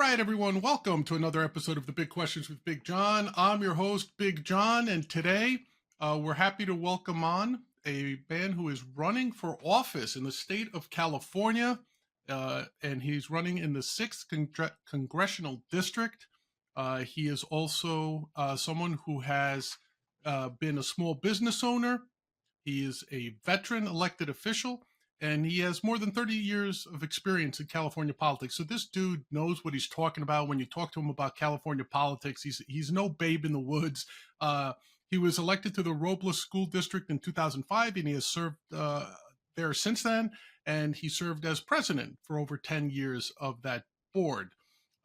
right, everyone, welcome to another episode of the Big Questions with Big John. I'm your host, Big John, and today we're happy to welcome on a man who is running for office in the state of California, and he's running in the 6th Congressional District. He is also someone who has been a small business owner. He is a veteran elected official, and he has more than 30 years of experience in California politics. So this dude knows what he's talking about. When you talk to him about California politics, he's no babe in the woods. He was elected to the Robles School District in 2005, and he has served there since then. And he served as president for over 10 years of that board.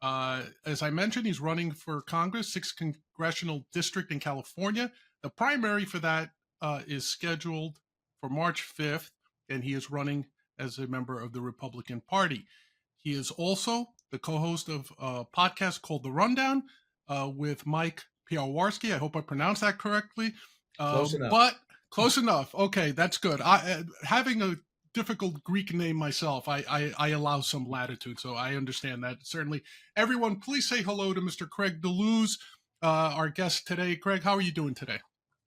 As I mentioned, he's running for Congress, 6th Congressional District in California. The primary for that is scheduled for March 5th, and he is running as a member of the Republican Party. He is also the co-host of a podcast called The Rundown with Mike Piawarski. I hope I pronounced that correctly. Close enough. But close enough. Okay, that's good. Having a difficult Greek name myself, I allow some latitude, so I understand that. Certainly. Everyone, please say hello to Mr. Craig DeLuz, our guest today. Craig, how are you doing today?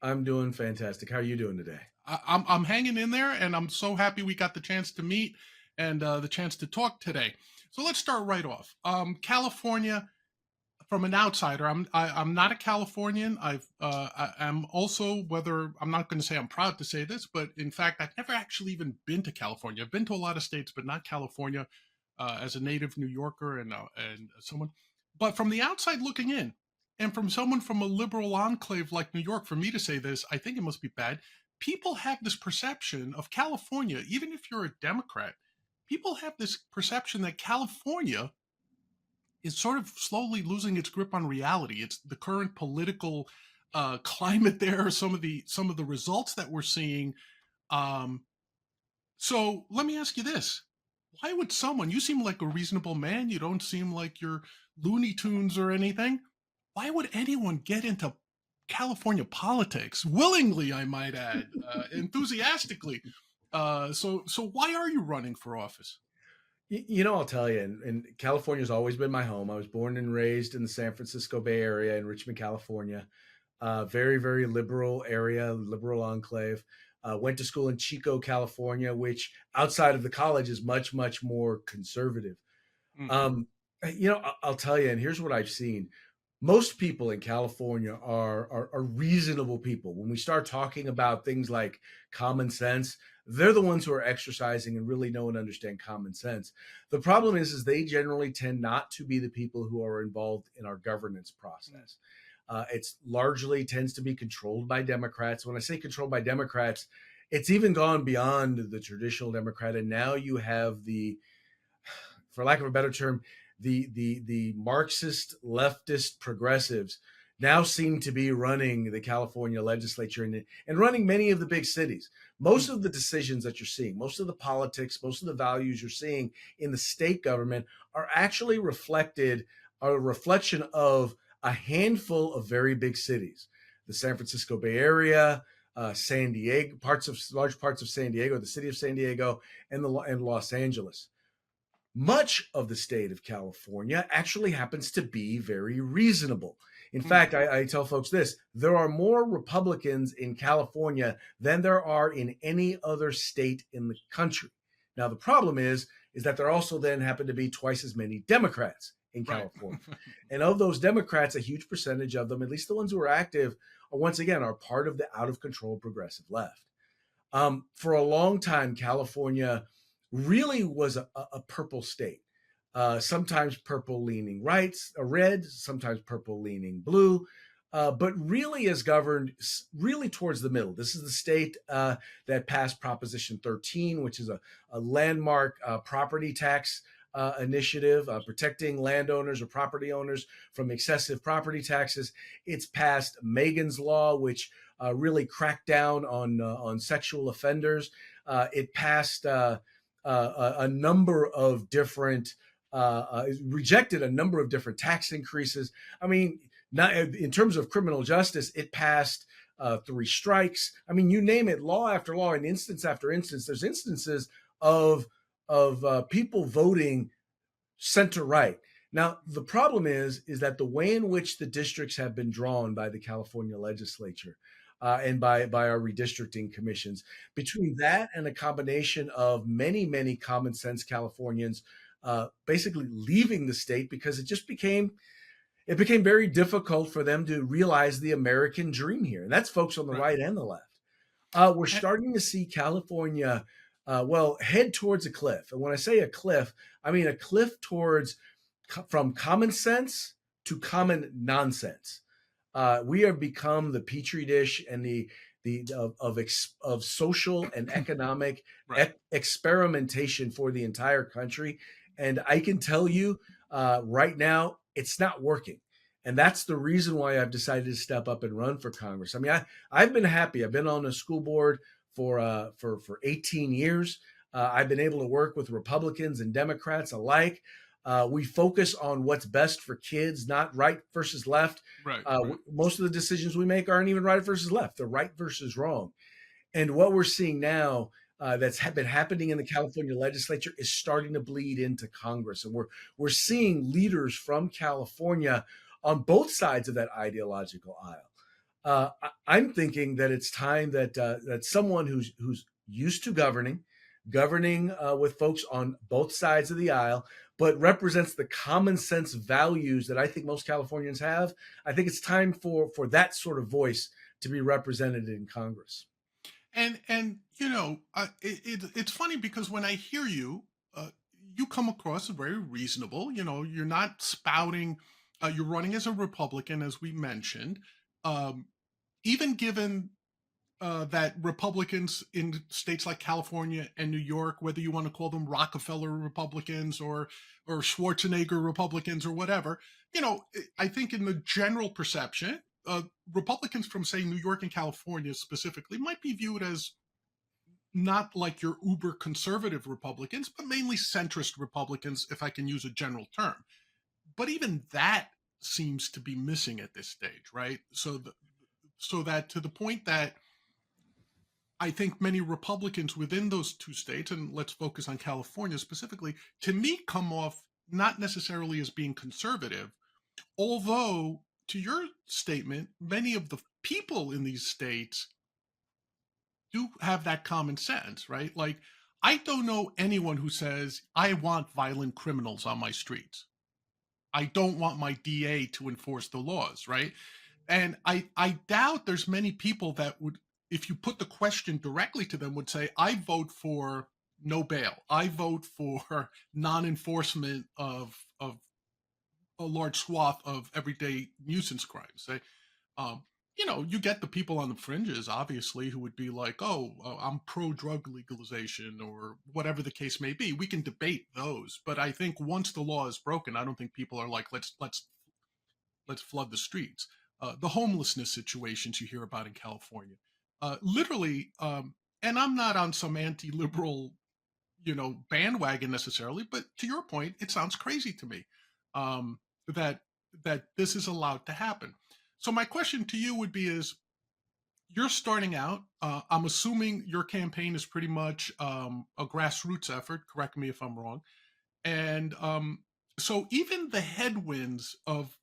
I'm doing fantastic. How are you doing today? I'm hanging in there, and I'm so happy we got the chance to meet and the chance to talk today. So let's start right off. California, from an outsider, I'm not a Californian. I'm also, whether I'm not going to say I'm proud to say this, but in fact, I've never actually even been to California. I've been to a lot of states, but not California, as a native New Yorker and someone. But from the outside looking in, and from someone from a liberal enclave like New York, for me to say this, I think it must be bad. People have this perception of California, even if you're a Democrat, people have this perception that California is sort of slowly losing its grip on reality. It's the current political climate there, some of the results that we're seeing. So let me ask you this. Why would someone, you seem like a reasonable man, you don't seem like you're Looney Tunes or anything. Why would anyone get into California politics willingly, I might add, enthusiastically? So why are you running for office? I'll tell you, and California's always been my home. I was born and raised in the San Francisco Bay Area in Richmond, California. Very, very liberal area, liberal enclave. Went to school in Chico, California, which outside of the college is much, much more conservative. Mm-hmm. I'll tell you, and here's what I've seen. Most people in California are reasonable people. When we start talking about things like common sense, they're the ones who are exercising and really know and understand common sense. The problem is they generally tend not to be the people who are involved in our governance process. It's largely tends to be controlled by Democrats. When I say controlled by Democrats, it's even gone beyond the traditional Democrat. And now you have for lack of a better term, the Marxist, leftist progressives now seem to be running the California legislature and running many of the big cities. Most of the decisions that you're seeing, most of the politics, most of the values you're seeing in the state government are actually a reflection of a handful of very big cities. The San Francisco Bay Area, San Diego, large parts of San Diego, the city of San Diego, and Los Angeles. Much of the state of California actually happens to be very reasonable. In fact, I tell folks this, there are more Republicans in California than there are in any other state in the country. Now, the problem is that there also then happen to be twice as many Democrats in California. Right. And of those Democrats, a huge percentage of them, at least the ones who are active, are part of the out of control progressive left. For a long time, California really was a purple state. Sometimes purple leaning red, sometimes purple leaning blue, but really is governed really towards the middle. This is the state that passed Proposition 13, which is a landmark property tax initiative protecting landowners or property owners from excessive property taxes. It's passed Megan's Law, which really cracked down on sexual offenders. It passed a number of different rejected a number of different tax increases. I mean, not in terms of criminal justice, it passed 3 strikes. I mean, you name it, law after law, and instance after instance. There's instances of people voting center right. Now, the problem is that the way in which the districts have been drawn by the California legislature and by our redistricting commissions, between that and a combination of many common sense Californians basically leaving the state because it became very difficult for them to realize the American dream here. And that's folks on the Right. right and the left. We're starting to see California, head towards a cliff. And when I say a cliff, I mean a cliff towards from common sense to common nonsense. We have become the petri dish and the of social and economic Right. experimentation for the entire country. And I can tell you right now, it's not working. And that's the reason why I've decided to step up and run for Congress. I mean, I've been happy. I've been on a school board for 18 years. I've been able to work with Republicans and Democrats alike. We focus on what's best for kids, not right versus left. Right. Right. Most of the decisions we make aren't even right versus left; they're right versus wrong. And what we're seeing now that's been happening in the California legislature is starting to bleed into Congress, and we're seeing leaders from California on both sides of that ideological aisle. I'm thinking that it's time that someone who's used to governing with folks on both sides of the aisle, but represents the common sense values that I think most Californians have. I think it's time for that sort of voice to be represented in Congress. And it's funny because when I hear you, you come across as very reasonable. You're not spouting. You're running as a Republican, as we mentioned. Um, Even given that Republicans in states like California and New York, whether you want to call them Rockefeller Republicans or Schwarzenegger Republicans or whatever, I think in the general perception, Republicans from say New York and California specifically might be viewed as not like your uber conservative Republicans, but mainly centrist Republicans, if I can use a general term. But even that seems to be missing at this stage, right? So that to the point that I think many Republicans within those two states, and let's focus on California specifically, to me come off not necessarily as being conservative, although to your statement, many of the people in these states do have that common sense, right? Like, I don't know anyone who says, I want violent criminals on my streets. I don't want my DA to enforce the laws, right? And I doubt there's many people that would, if you put the question directly to them, would say, I vote for no bail. I vote for non-enforcement of a large swath of everyday nuisance crimes. Um, you get the people on the fringes, obviously, who would be like, "Oh, I'm pro drug legalization," or whatever the case may be. We can debate those, but I think once the law is broken, I don't think people are like, "Let's flood the streets." The homelessness situations you hear about in California, literally, and I'm not on some anti-liberal bandwagon necessarily, but to your point, it sounds crazy to me um, that this is allowed to happen. So my question to you would be: is you're starting out? I'm assuming your campaign is pretty much a grassroots effort. Correct me if I'm wrong. And so even the headwinds of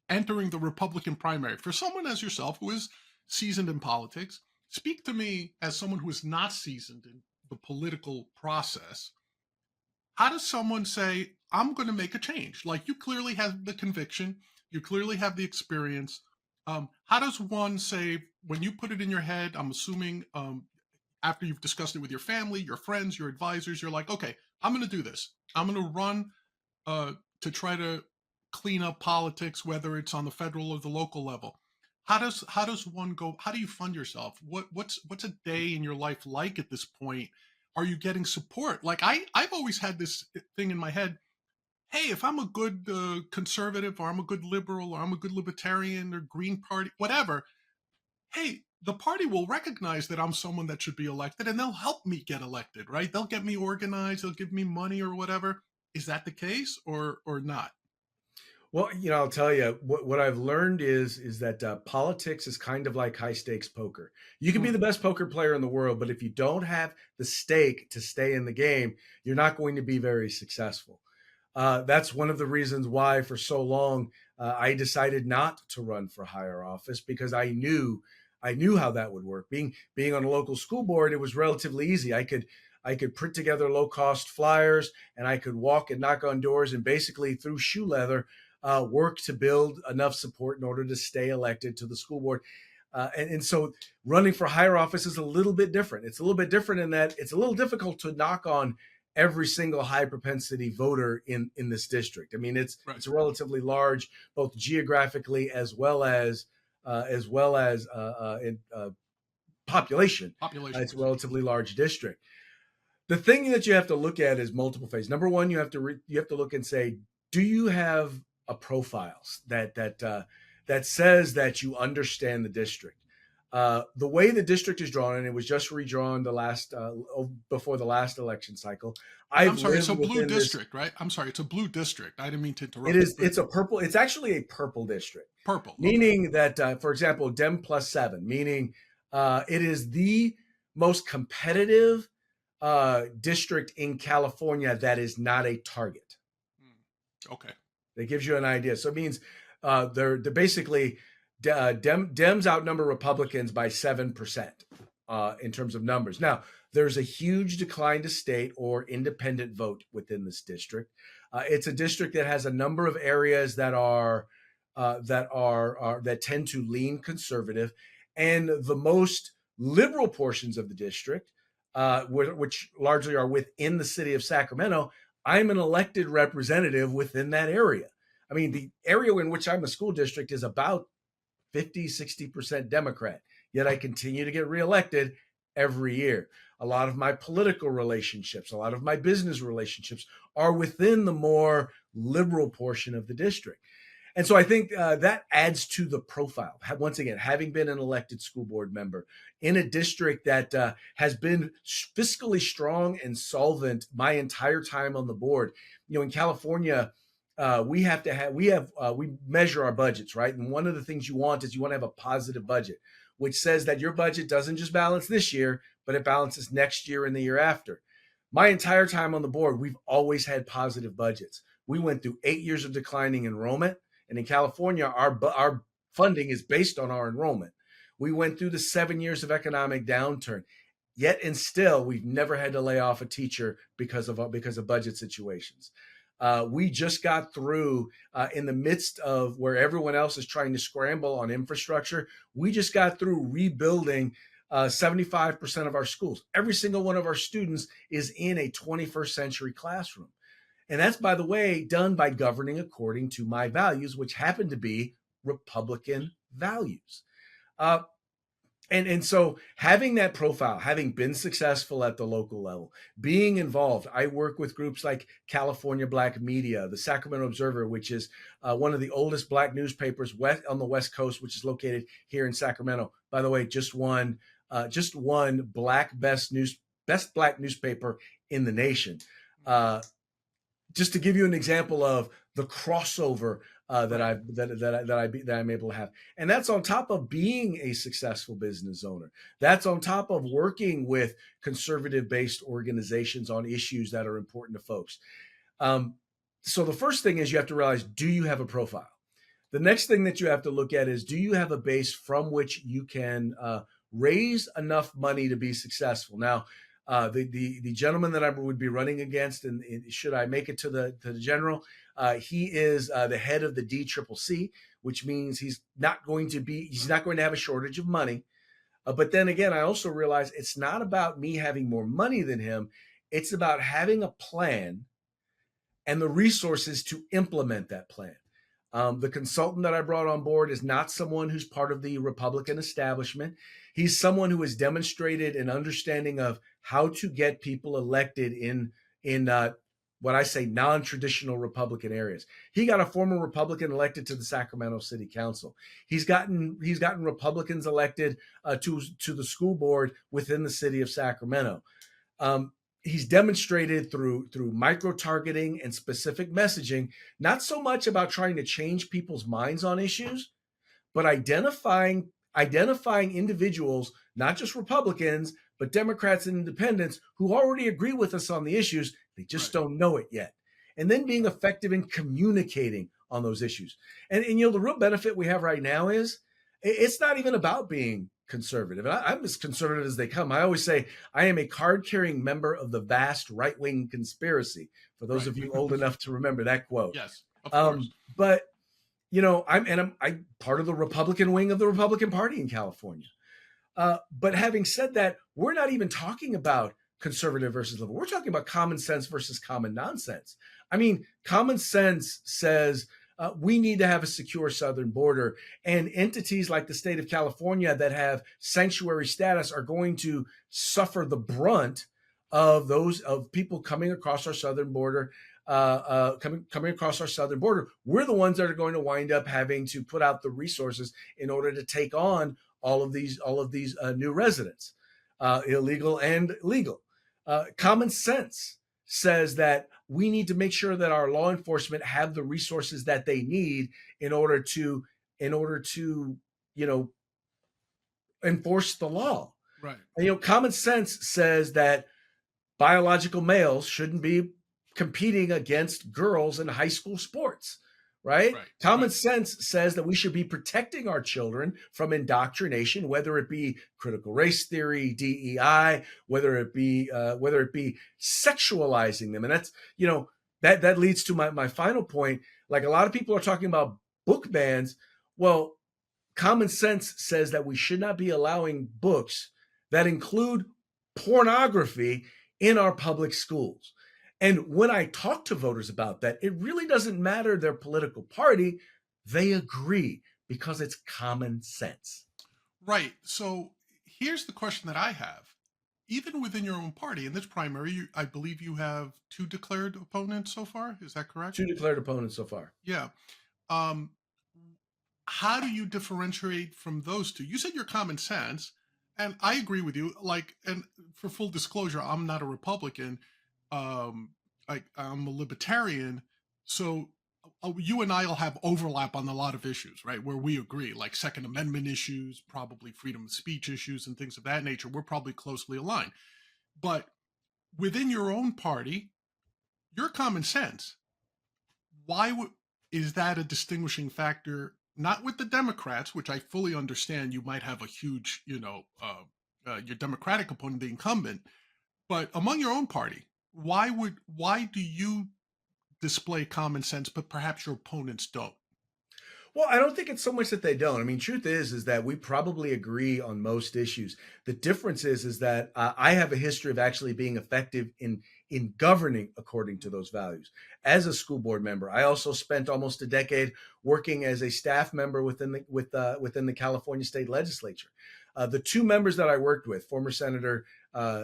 entering the Republican primary for someone as yourself who is seasoned in politics, speak to me as someone who is not seasoned in the political process. How does someone say, I'm going to make a change? Like, you clearly have the conviction, you clearly have the experience. How does one say, when you put it in your head, I'm assuming after you've discussed it with your family, your friends, your advisors, you're like, okay, I'm going to do this. I'm going to run to try to clean up politics, whether it's on the federal or the local level. How does one go? How do you fund yourself? What's a day in your life like at this point? Are you getting support? Like I've always had this thing in my head. Hey, if I'm a good conservative, or I'm a good liberal, or I'm a good libertarian, or Green Party, whatever, hey, the party will recognize that I'm someone that should be elected, and they'll help me get elected, right? They'll get me organized, they'll give me money or whatever. Is that the case or not? Well, I'll tell you what I've learned is that politics is kind of like high stakes poker. You can be Mm, the best poker player in the world, but if you don't have the stake to stay in the game, you're not going to be very successful. That's one of the reasons why for so long I decided not to run for higher office, because I knew how that would work. Being on a local school board, it was relatively easy. I could print together low cost flyers, and I could walk and knock on doors, and basically through shoe leather work to build enough support in order to stay elected to the school board. And so running for higher office is a little bit different. It's a little bit different in that it's a little difficult to knock on every single high propensity voter in this district. I mean, Right. it's a relatively large, both geographically as well as in population. Population It's a wise. relatively large district. The thing that you have to look at is multiple phases. Number one, you have to look and say, do you have a profile that says that you understand the district? The way the district is drawn, and it was just redrawn before the last election cycle. I'm sorry, it's a blue within this. district, right? I'm sorry, it's a blue district. I didn't mean to It interrupt. is. It's a purple. It's actually a purple district, Purple. Okay. meaning that, for example, Dem +7, meaning it is the most competitive district in California that is not a target. Okay. That gives you an idea. So it means they're basically Dems outnumber Republicans by 7% in terms of numbers. Now, there's a huge decline to state or independent vote within this district. It's a district that has a number of areas that tend to lean conservative, and the most liberal portions of the district, which largely are within the city of Sacramento. I'm an elected representative within that area. I mean, the area in which I'm a school district is about 50-60% Democrat, yet I continue to get reelected every year. A lot of my political relationships, a lot of my business relationships are within the more liberal portion of the district. And so I think that adds to the profile. Once again, having been an elected school board member in a district that has been fiscally strong and solvent my entire time on the board. In California, we measure our budgets, right? And one of the things you want to have a positive budget, which says that your budget doesn't just balance this year, but it balances next year and the year after. My entire time on the board, we've always had positive budgets. We went through 8 years of declining enrollment. And in California, our funding is based on our enrollment. We went through the 7 years of economic downturn. Yet and still, we've never had to lay off a teacher because of budget situations. We just got through in the midst of where everyone else is trying to scramble on infrastructure. We just got through rebuilding 75% of our schools. Every single one of our students is in a 21st century classroom. And that's, by the way, done by governing according to my values, which happen to be Republican values. And so having that profile, having been successful at the local level, being involved, I work with groups like California Black Media, the Sacramento Observer, which is one of the oldest Black newspapers on the West Coast, which is located here in Sacramento. By the way, just won best Black newspaper in the nation. Just to give you an example of the crossover that I'm able to have, and that's on top of being a successful business owner. That's on top of working with conservative-based organizations on issues that are important to folks. So the first thing is you have to realize: do you have a profile? The next thing that you have to look at is: do you have a base from which you can raise enough money to be successful? Now, the gentleman that I would be running against, and should I make it to the general, he is the head of the DCCC, which means he's not going to have a shortage of money. But then again, I also realize it's not about me having more money than him. It's about having a plan and the resources to implement that plan. The consultant that I brought on board is not someone who's part of the Republican establishment. He's someone who has demonstrated an understanding of how to get people elected in what I say non-traditional Republican areas. He got a former Republican elected to the Sacramento City Council. He's gotten Republicans elected to the school board within the city of Sacramento. He's demonstrated through micro-targeting and specific messaging, not so much about trying to change people's minds on issues, but identifying individuals, not just Republicans, but Democrats and independents who already agree with us on the issues. They just don't know it yet. and then being effective in communicating on those issues. And the real benefit we have right now is it's not even about being conservative. And I'm as conservative as they come. I always say I am a card-carrying member of the vast right-wing conspiracy, for those Right. of you old enough to remember that quote. Yes, of course. But I'm part of the Republican wing of the Republican Party in California. But having said that, we're not even talking about conservative versus liberal. We're talking about common sense versus common nonsense. I mean, common sense says we need to have a secure southern border, and entities like the state of California that have sanctuary status are going to suffer the brunt of people coming across our southern border. Coming across our southern border, we're the ones that are going to wind up having to put out the resources in order to take on all of these new residents, illegal and legal. Common sense says that we need to make sure that our law enforcement have the resources that they need in order to enforce the law. Right. And, common sense says that biological males shouldn't be competing against girls in high school sports. Right? Common sense says that we should be protecting our children from indoctrination, whether it be critical race theory, DEI, whether it be sexualizing them. And that's, that leads to my final point. Like, a lot of people are talking about book bans. Well, common sense says that we should not be allowing books that include pornography in our public schools. And when I talk to voters about that, it really doesn't matter their political party. They agree because it's common sense. Right. So here's the question that I have. Even within your own party, in this primary, I believe you have 2 declared opponents so far. Is that correct? 2 declared opponents so far. Yeah. How do you differentiate from those 2? You said you're common sense, and I agree with you. Like, and for full disclosure, I'm not a Republican. I'm a libertarian, so you and I will have overlap on a lot of issues, right? Where we agree, like Second Amendment issues, probably freedom of speech issues, and things of that nature. We're probably closely aligned. But within your own party, your common sense. Is that a distinguishing factor? Not with the Democrats, which I fully understand. You might have a huge, your Democratic opponent, the incumbent, but among your own party. Why do you display common sense, but perhaps your opponents don't? Well, I don't think it's so much that they don't. I mean, truth is that we probably agree on most issues. The difference is that I have a history of actually being effective in governing according to those values. As a school board member, I also spent almost a decade working as a staff member within the California State Legislature. The 2 members that I worked with, former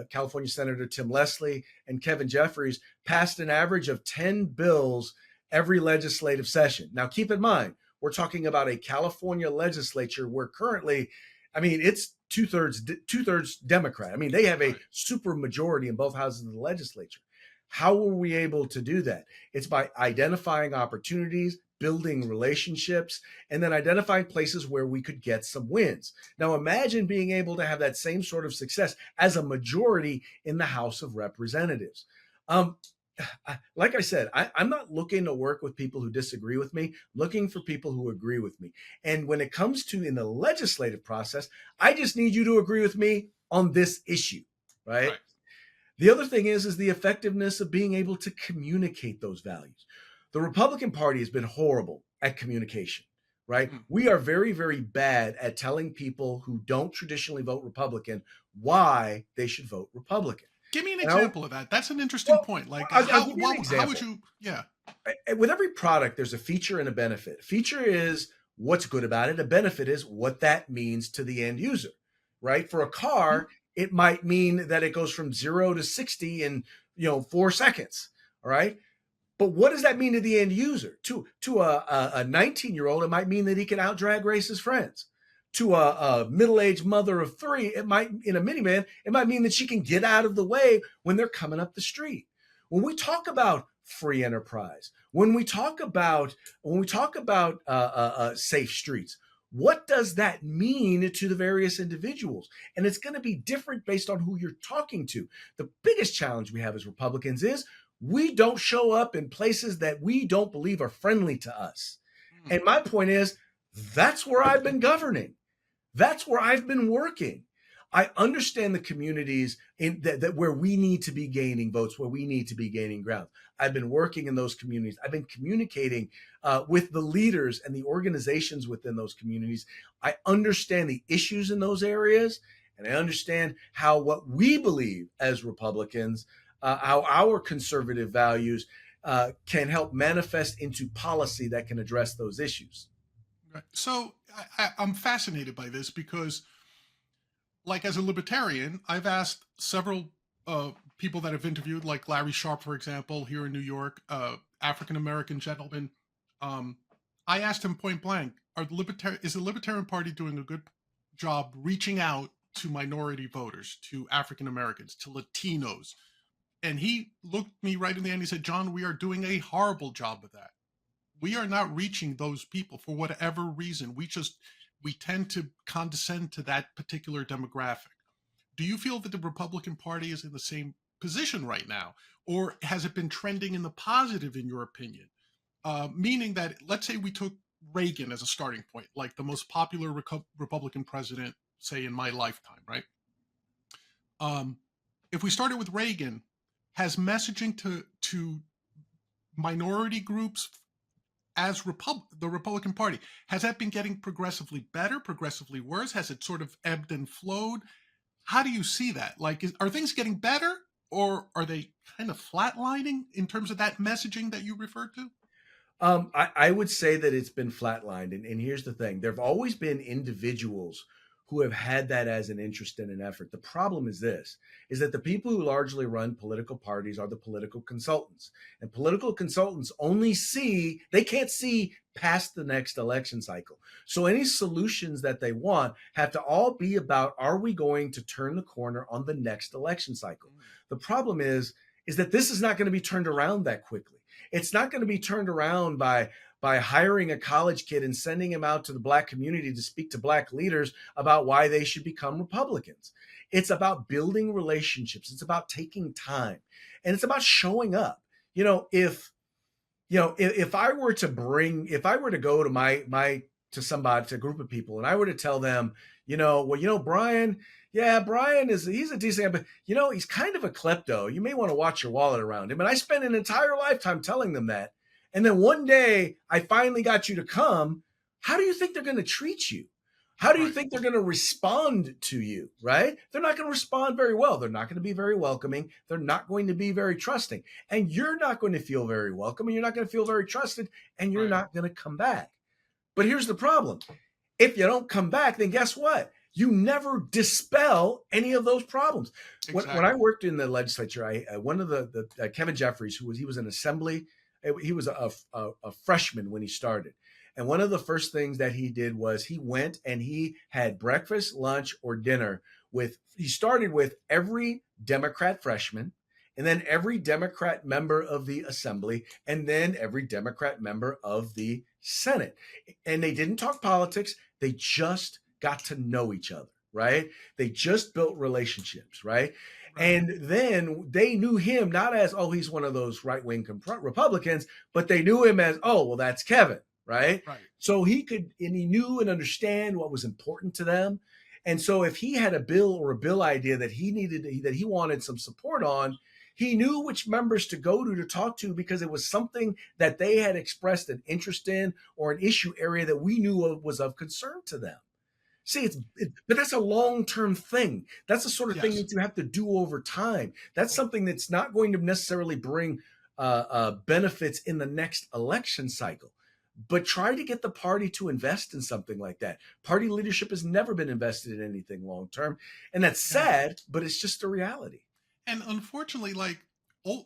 California Senator Tim Leslie and Kevin Jeffries, passed an average of 10 bills every legislative session. Now, keep in mind, we're talking about a California legislature where currently, I mean, it's two-thirds Democrat. I mean, they have a super majority in both houses of the legislature. How were we able to do that? It's by identifying opportunities, building relationships, and then identifying places where we could get some wins. Now, imagine being able to have that same sort of success as a majority in the House of Representatives. Like I said, I'm not looking to work with people who disagree with me. I'm looking for people who agree with me. And when it comes to in the legislative process, I just need you to agree with me on this issue, right? The other thing is the effectiveness of being able to communicate those values. The Republican Party has been horrible at communication, right? We are very, very bad at telling people who don't traditionally vote Republican why they should vote Republican. Give me an example of that. That's an interesting point. Like, how would you? Yeah. With every product, there's a feature and a benefit. Feature is what's good about it. A benefit is what that means to the end user, right? For a car, it might mean that it goes from 0 to 60 in 4 seconds. All right. But what does that mean to the end user? To a 19-year-old, it might mean that he can out-drag race his friends. To a middle-aged mother of 3, in a minivan, it might mean that she can get out of the way when they're coming up the street. When we talk about free enterprise, when we talk about safe streets, what does that mean to the various individuals? And it's going to be different based on who you're talking to. The biggest challenge we have as Republicans is We don't show up in places that we don't believe are friendly to us. Mm. And my point is, that's where I've been governing. That's where I've been working. I understand the communities in that where we need to be gaining votes, where we need to be gaining ground. I've been working in those communities. I've been communicating with the leaders and the organizations within those communities. I understand the issues in those areas, and I understand how what we believe as Republicans, how our conservative values can help manifest into policy that can address those issues. Right. So I'm fascinated by this because, like, as a libertarian, I've asked several people that I've interviewed, like Larry Sharp, for example, here in New York, African American gentleman. Um, I asked him point blank: is the Libertarian Party doing a good job reaching out to minority voters, to African Americans, to Latinos? And he looked me right in the eye and he said, "John, we are doing a horrible job of that. We are not reaching those people for whatever reason. We tend to condescend to that particular demographic." Do you feel that the Republican Party is in the same position right now, or has it been trending in the positive, in your opinion? Meaning that, let's say we took Reagan as a starting point, like the most popular Republican president, say in my lifetime, right? Um, if we started with Reagan, has messaging to minority groups as the Republican Party, has that been getting progressively better, progressively worse? Has it sort of ebbed and flowed? How do you see that? Like, are things getting better, or are they kind of flatlining in terms of that messaging that you referred to? I would say that it's been flatlined. And here's the thing: there have always been individuals who have had that as an interest and an effort. The problem is this is that the people who largely run political parties are the political consultants. And political consultants they can't see past the next election cycle. So any solutions that they want have to all be about, are we going to turn the corner on the next election cycle? The problem is that this is not going to be turned around that quickly. It's not going to be turned around by hiring a college kid and sending him out to the black community to speak to black leaders about why they should become Republicans. It's about building relationships. It's about taking time, and it's about showing up. If I were to go to to a group of people, and I were to tell them, Brian, yeah, he's a decent guy, but he's kind of a klepto. You may want to watch your wallet around him. And I spent an entire lifetime telling them that. And then one day I finally got you to come. How do you think they're going to treat you? How do you Right. think they're going to respond to you? Right? They're not going to respond very well. They're not going to be very welcoming. They're not going to be very trusting. And you're not going to feel very welcome, and you're not going to feel very trusted, and you're Right. not going to come back. But here's the problem: if you don't come back, then guess what? You never dispel any of those problems. When I Exactly. worked in the legislature, one of the Kevin Jeffries, he was an assembly, he was a freshman when he started, and one of the first things that he did was he went and he had breakfast, lunch, or dinner with. He started with every Democrat freshman, and then every Democrat member of the assembly, and then every Democrat member of the Senate. And they didn't talk politics. They just got to know each other, right? They just built relationships, right? Right. And then they knew him not as, oh, he's one of those right wing Republicans, but they knew him as, oh, well, that's Kevin, right? Right. So he knew and understand what was important to them. And so if he had a bill or a bill idea that he wanted some support on, he knew which members to go to talk to, because it was something that they had expressed an interest in, or an issue area that we knew was of concern to them. See, but that's a long-term thing. That's the sort of thing Yes. that you have to do over time. That's something that's not going to necessarily bring benefits in the next election cycle. But try to get the party to invest in something like that. Party leadership has never been invested in anything long-term, and that's Yeah. sad, but it's just a reality. And unfortunately, like,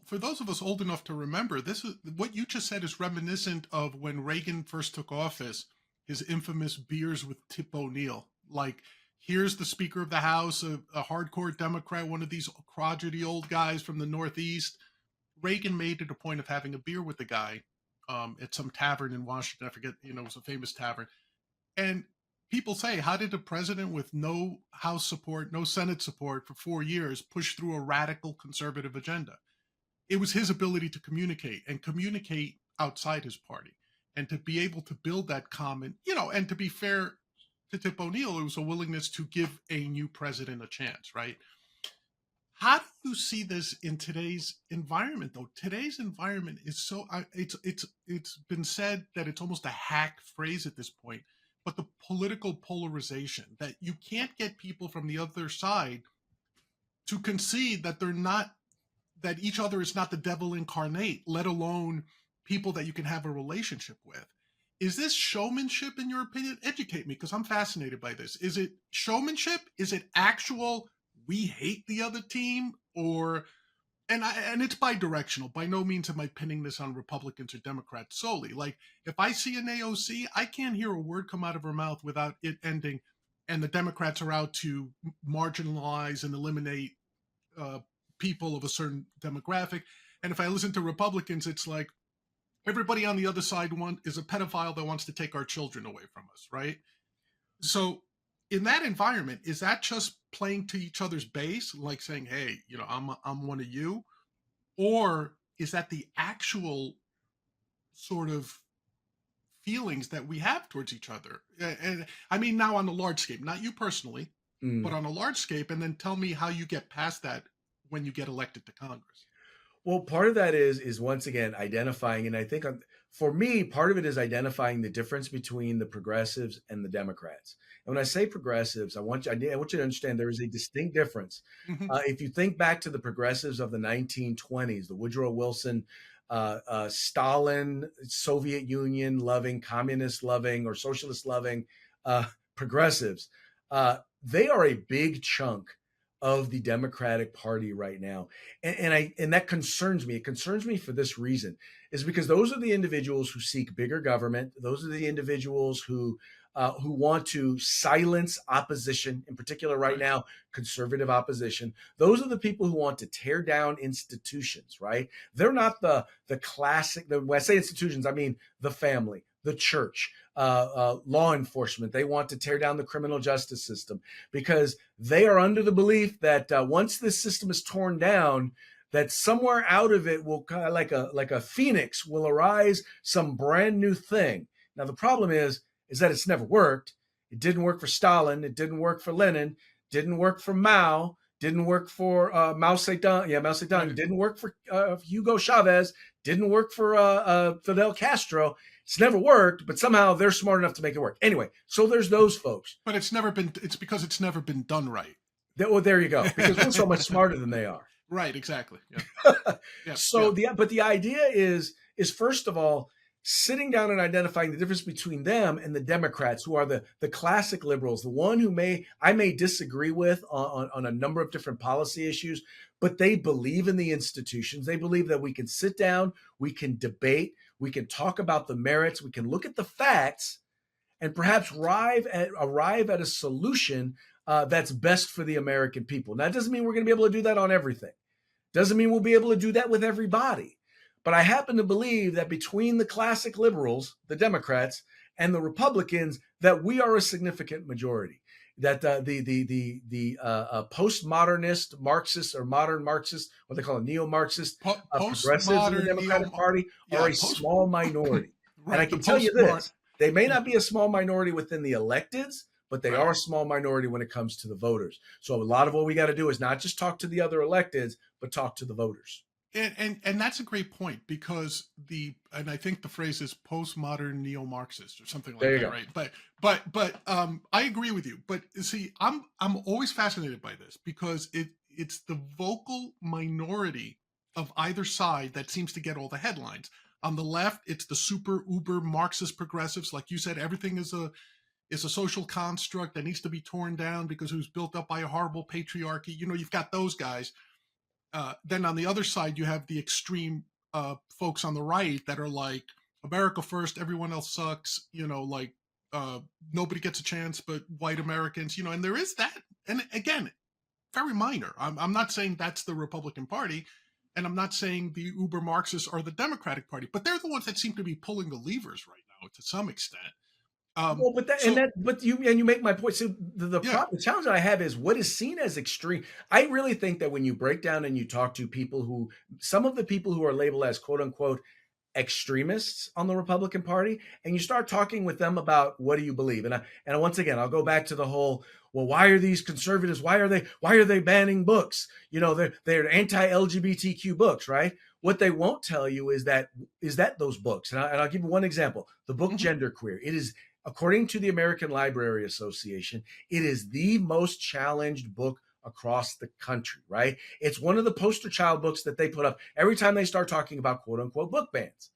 for those of us old enough to remember, this is what you just said is reminiscent of when Reagan first took office, his infamous beers with Tip O'Neill. Like, here's the Speaker of the House, a hardcore Democrat, one of these crotchety old guys from the Northeast. Reagan made it a point of having a beer with the guy at some tavern in Washington. I forget, it was a famous tavern. And people say, how did a president with no House support, no Senate support for 4 years push through a radical conservative agenda? it was his ability to communicate outside his party, and to be able to build that common, and to be fair to Tip O'Neill, it was a willingness to give a new president a chance, right? How do you see this in today's environment, though? Today's environment is so it's been said that it's almost a hack phrase at this point, but the political polarization, that you can't get people from the other side to concede that they're not, that each other is not the devil incarnate, let alone people that you can have a relationship with. Is this showmanship, in your opinion? Educate me, because I'm fascinated by this. Is it showmanship? Is it actual we hate the other team? Or and it's bi-directional. By no means am I pinning this on Republicans or Democrats solely. Like, if I see an AOC, I can't hear a word come out of her mouth without it ending, and the Democrats are out to marginalize and eliminate uh, people of a certain demographic. And if I listen to Republicans, it's like everybody on the other side is a pedophile that wants to take our children away from us, right? So in that environment, is that just playing to each other's base, like saying, "Hey, I'm one of you," or is that the actual sort of feelings that we have towards each other? And I mean, now on a large scale, not you personally, but Mm. on a large scale, and then tell me how you get past that when you get elected to Congress. Well, part of that is once again identifying, and I think for me, part of it is identifying the difference between the progressives and the Democrats. And when I say progressives, I want you to understand there is a distinct difference. Hmm. If you think back to the progressives of the 1920s, the Woodrow Wilson, Stalin, Soviet Union loving, communist loving, or socialist loving progressives, they are a big chunk of the Democratic Party right now. And that concerns me. It concerns me for this reason, is because those are the individuals who seek bigger government. Those are the individuals who want to silence opposition, in particular right Right. now, conservative opposition. Those are the people who want to tear down institutions, right? They're not the classic, when I say institutions, I mean the family, the church, law enforcement. They want to tear down the criminal justice system because they are under the belief that once this system is torn down, that somewhere out of it will kind of like a phoenix will arise some brand new thing. Now the problem is that it's never worked. It didn't work for Stalin. It didn't work for Lenin. Didn't work for Mao. Didn't work for Mao Zedong. Yeah, Mao Zedong. Right. Didn't work for Hugo Chavez. Didn't work for Fidel Castro. It's never worked, but somehow they're smart enough to make it work. Anyway, so there's those folks. But it's because it's never been done right. Well, there you go. Because we're so much smarter than they are. Right, exactly. Yeah. Yeah. So the idea is first of all sitting down and identifying the difference between them and the Democrats, who are the classic liberals, the one who I may disagree with on a number of different policy issues, but they believe in the institutions. They believe that we can sit down, we can debate, we can talk about the merits, we can look at the facts, and perhaps arrive at a solution that's best for the American people. Now, that doesn't mean we're going to be able to do that on everything. Doesn't mean we'll be able to do that with everybody. But I happen to believe that between the classic liberals, the Democrats, and the Republicans, that we are a significant majority. That the postmodernist Marxists or modern Marxists, what they call a neo-Marxist, progressives in the Democratic Party are a small minority. Right, and I can tell you this, they may not be a small minority within the electeds, but they are a small minority when it comes to the voters. So a lot of what we got to do is not just talk to the other electeds, but talk to the voters. And that's a great point, because and I think the phrase is postmodern neo-Marxist or something like that, right? But I agree with you. But see, I'm always fascinated by this, because it's the vocal minority of either side that seems to get all the headlines. On the left, it's the super uber Marxist progressives, like you said, everything is a social construct that needs to be torn down because it was built up by a horrible patriarchy. You've got those guys. Then on the other side, you have the extreme folks on the right that are like, America first, everyone else sucks, like nobody gets a chance but white Americans, and there is that. And again, very minor. I'm not saying that's the Republican Party, and I'm not saying the uber Marxists are the Democratic Party, but they're the ones that seem to be pulling the levers right now to some extent. Well, So but you make my point. So yeah, the challenge that I have is what is seen as extreme. I really think that when you break down and you talk to people who, some of the people who are labeled as quote unquote extremists on the Republican Party, and you start talking with them about what do you believe, and once again I'll go back to the whole, well, why are these conservatives, why are they banning books, they're anti-LGBTQ books, right? What they won't tell you is that those books, and I'll give you one example, the book mhm, Genderqueer. It is, according to the American Library Association, it is the most challenged book across the country, right? It's one of the poster child books that they put up every time they start talking about quote unquote book bans.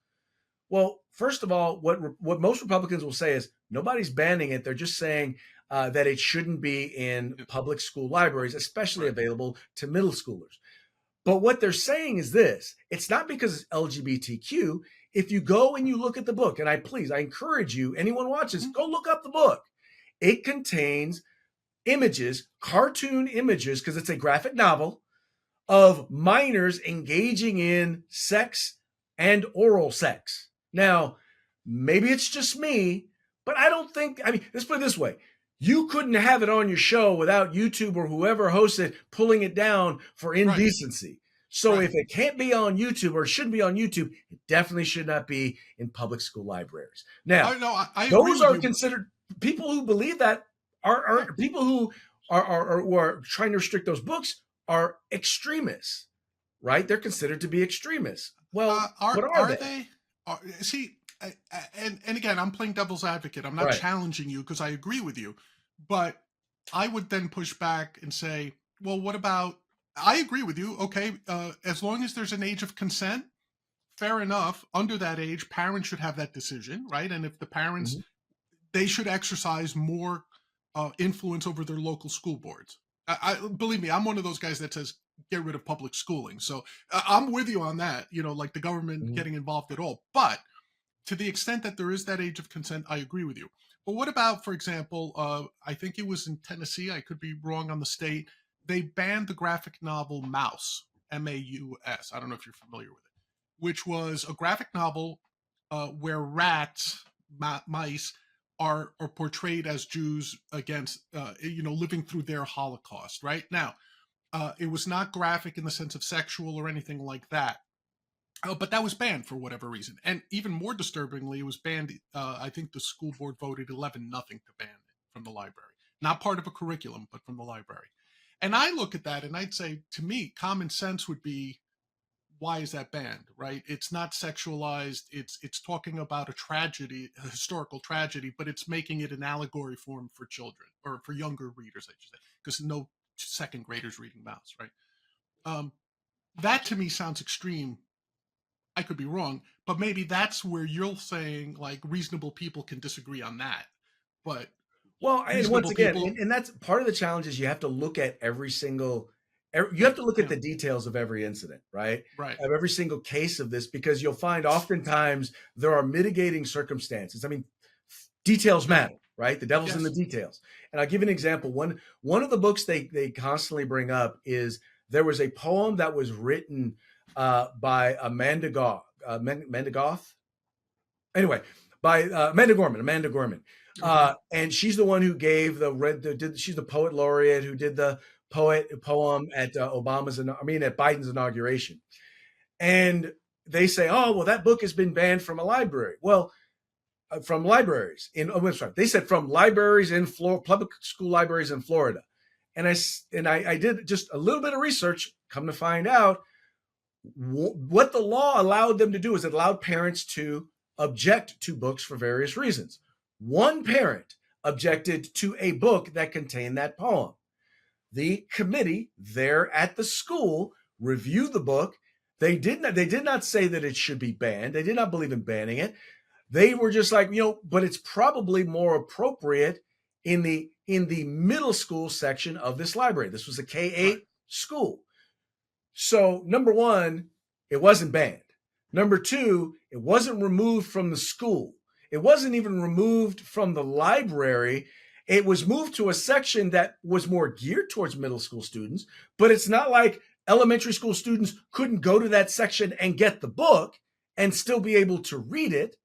Well, first of all, what most Republicans will say is nobody's banning it. They're just saying that it shouldn't be in yeah, public school libraries, especially right, available to middle schoolers. But what they're saying is this: it's not because it's LGBTQ. If you go and you look at the book, and I encourage you, anyone watches, mhm, go look up the book. It contains images, cartoon images, because it's a graphic novel of minors engaging in sex and oral sex. Now, maybe it's just me, but I don't think, I mean, let's put it this way. You couldn't have it on your show without YouTube or whoever hosts it pulling it down for right, indecency. So right. if it can't be on YouTube or shouldn't be on YouTube, it definitely should not be in public school libraries. Now, I know I agree those with are you. considered, people who believe that Yeah. are people who who are trying to restrict those books are extremists, right? They're considered to be extremists. Well, what are Are they? they? See, and again, I'm playing devil's advocate. I'm not Right. challenging you because I agree with you, but I would then push back and say, well, what about? I agree with you. Okay, as long as there's an age of consent, fair enough. Under that age, parents should have that decision, right? And if the parents, Mhm. they should exercise more influence over their local school boards. I believe me, I'm one of those guys that says get rid of public schooling. So I'm with you on that. Like the government Mhm. getting involved at all, but to the extent that there is that age of consent, I agree with you. But what about, for example, I think it was in Tennessee. I could be wrong on the state. They banned the graphic novel Mouse, Maus. I don't know if you're familiar with it, which was a graphic novel where rats, mice, are portrayed as Jews against, living through their Holocaust. Right now, it was not graphic in the sense of sexual or anything like that. But that was banned for whatever reason, and even more disturbingly, it was banned. I think the school board voted 11-0 to ban it from the library. Not part of a curriculum, but from the library. And I look at that and I'd say, to me, common sense would be, why is that banned? Right? It's not sexualized. It's talking about a tragedy, a historical tragedy, but it's making it an allegory form for children or for younger readers, I should say, because no second graders reading Mouse, right? Um, that to me sounds extreme. I could be wrong, but maybe that's where you're saying like reasonable people can disagree on that. But Well, and once reasonable again, people, and that's part of the challenge is you have to look at you have right? to look at Yeah, the details of every incident, right? right. Of every single case of this, because you'll find oftentimes there are mitigating circumstances. I mean, details Yeah. matter, right? The devil's in the Yes. details. And I'll give you an example. One of the books they constantly bring up is there was a poem that was written by Amanda Goth. Amanda Goth? Anyway, by Amanda Gorman, Okay. and she's the one who gave she's the poet laureate who did the poem at at Biden's inauguration, and they say, oh well, that book has been banned from a library. Well, from libraries in I'm sorry, they said from libraries in public school libraries in Florida, and I did just a little bit of research. Come to find out, what the law allowed them to do is it allowed parents to object to books for various reasons. One parent objected to a book that contained that poem. The committee there at the school reviewed the book. They did not say that it should be banned. They did not believe in banning it. They were just like, but it's probably more appropriate in the middle school section of this library. This was a Right. K-8 school. So, number one, it wasn't banned. Number two, it wasn't removed from the school. It wasn't even removed from the library. It was moved to a section that was more geared towards middle school students, but it's not like elementary school students couldn't go to that section and get the book and still be able to read it,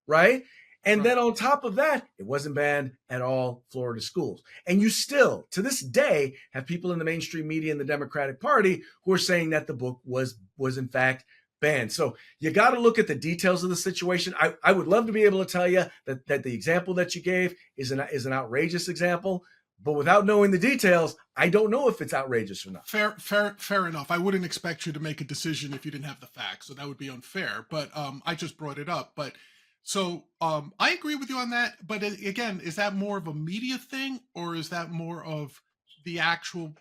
right? And Right. then on top of that, it wasn't banned at all Florida schools. And you still, to this day, have people in the mainstream media and the Democratic Party who are saying that the book was in fact banned. So you got to look at the details of the situation. I would love to be able to tell you that the example that you gave is an outrageous example, but without knowing the details, I don't know if it's outrageous or not. Fair enough. I wouldn't expect you to make a decision if you didn't have the facts, so that would be unfair. But I just brought it up. But so I agree with you on that. But again, is that more of a media thing, or is that more of the actual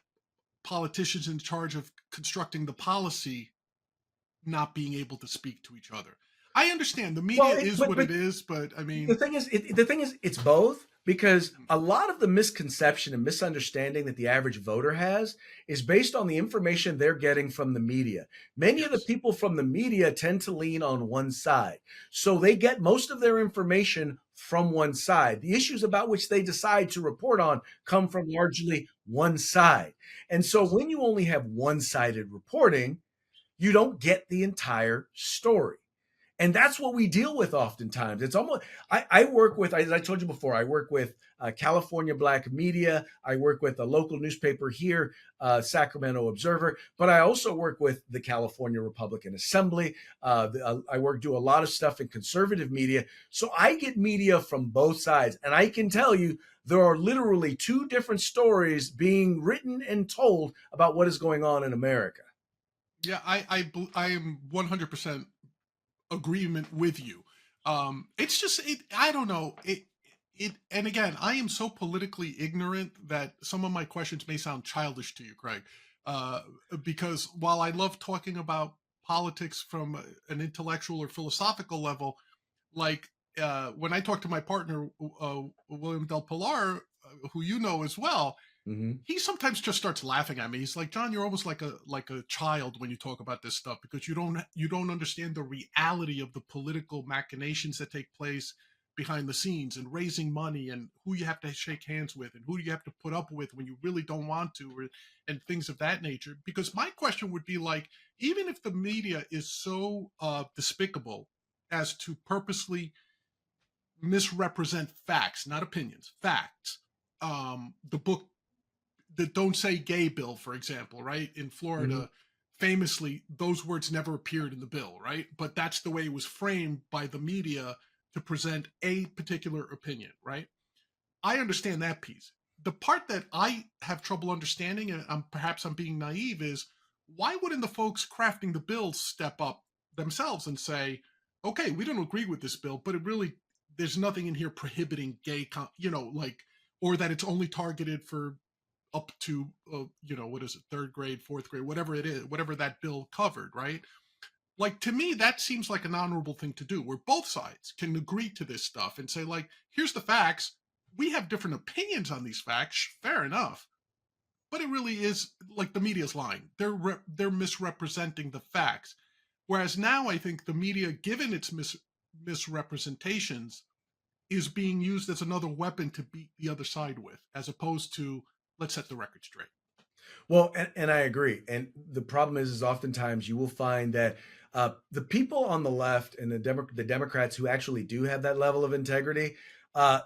politicians in charge of constructing the policy not being able to speak to each other? I understand the Well, media is what it is, but I the mean, thing is, it's both, because a lot of the misconception and misunderstanding that the average voter has is based on the information they're getting from the media. Many of the yes, people from the media tend to lean on one side, so they get most of their information from one side. The issues about which they decide to report on come from largely one side, and so yes, when you only have one-sided reporting, you don't get the entire story. And that's what we deal with oftentimes. It's almost, I work with, as I told you before, I work with California Black Media. I work with a local newspaper here, Sacramento Observer, but I also work with the California Republican Assembly. Do a lot of stuff in conservative media. So I get media from both sides. And I can tell you, there are literally two different stories being written and told about what is going on in America. yeah. I am 100% agreement with you. It's just I don't know and again, I am so politically ignorant that some of my questions may sound childish to you, Craig. Uh, because while I love talking about politics from an intellectual or philosophical level, like when I talk to my partner William Del Pilar, who you know as well, Mm-hmm. he sometimes just starts laughing at me. He's like, "John, you're almost like a child when you talk about this stuff because you don't understand the reality of the political machinations that take place behind the scenes and raising money and who you have to shake hands with and who you have to put up with when you really don't want to, and things of that nature." Because my question would be like, even if the media is so despicable as to purposely misrepresent facts, not opinions, facts. The book, the "Don't Say Gay" bill, for example, right? In Mm-hmm. Florida, famously, those words never appeared in the bill, right? But that's the way it was framed by the media to present a particular opinion, right? I understand that piece. The part that I have trouble understanding, and perhaps I'm being naive, is why wouldn't the folks crafting the bill step up themselves and say, "Okay, we don't agree with this bill, but it really there's nothing in here prohibiting gay, like, or that it's only targeted for up to what is it, third grade, fourth grade, whatever it is, whatever that bill covered, right?" Like, to me, that seems like an honorable thing to do, where both sides can agree to this stuff and say, like, here's the facts. We have different opinions on these facts, fair enough, but it really is like the media's lying. They're misrepresenting the facts. Whereas now I think the media, given its misrepresentations, is being used as another weapon to beat the other side with, as opposed to let's set the record straight. Well, and I agree. And the problem is oftentimes you will find that the people on the left and the Democrats who actually do have that level of integrity, uh,